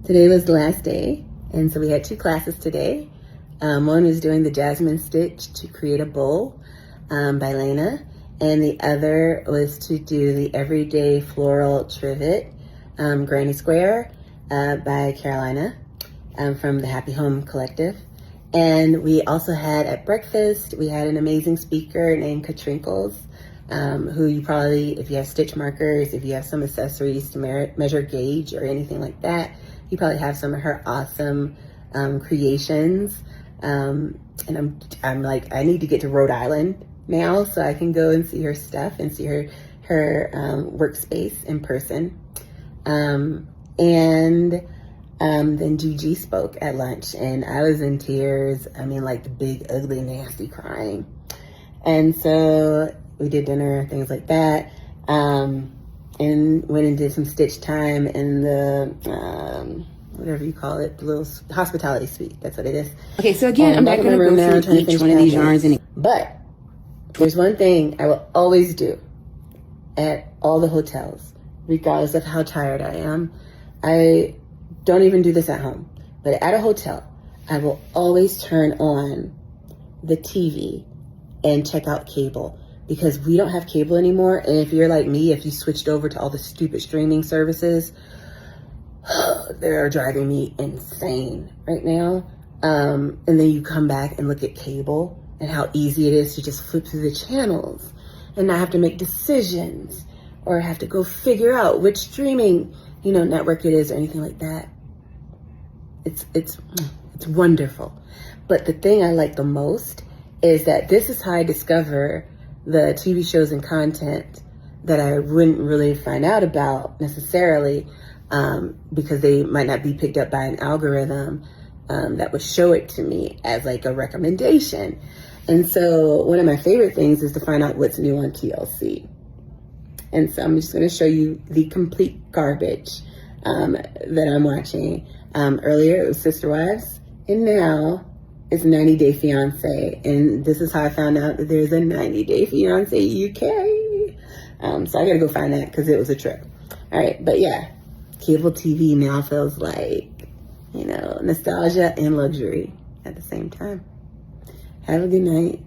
Today was the last day, and so we had 2 classes today. One was doing the Jasmine Stitch to create a bowl by Lena, and the other was to do the Everyday Floral Trivet Granny Square by Carolina from the Happy Home Collective. And we also had at breakfast, we had an amazing speaker named Katrinkles, who you probably, if you have stitch markers, if you have some accessories to measure gauge or anything like that, you probably have some of her awesome creations. And I'm like, I need to get to Rhode Island now so I can go and see her stuff and see her workspace in person. Then Gigi spoke at lunch, and I was in tears. I mean, like the big, ugly, nasty crying. And so we did dinner, things like that, and went and did some stitch time in the whatever you call it, the little hospitality suite. That's what it is. Okay, so again, I'm not going to go through each one of these yarns. But there's one thing I will always do at all the hotels, regardless of how tired I am. I don't even do this at home, but at a hotel, I will always turn on the TV and check out cable, because we don't have cable anymore. And if you're like me, if you switched over to all the stupid streaming services, they're driving me insane right now. And then you come back and look at cable and how easy it is to just flip through the channels and not have to make decisions or have to go figure out which streaming, network it is or anything like that. It's wonderful. But the thing I like the most is that this is how I discover the TV shows and content that I wouldn't really find out about necessarily, because they might not be picked up by an algorithm that would show it to me as like a recommendation. And so one of my favorite things is to find out what's new on TLC. And so I'm just going to show you the complete garbage that I'm watching. Earlier it was Sister Wives, and now it's 90 Day Fiancé. And this is how I found out that there's a 90 Day Fiancé UK. So I got to go find that because it was a trip. All right, but yeah, cable TV now feels like, nostalgia and luxury at the same time. Have a good night.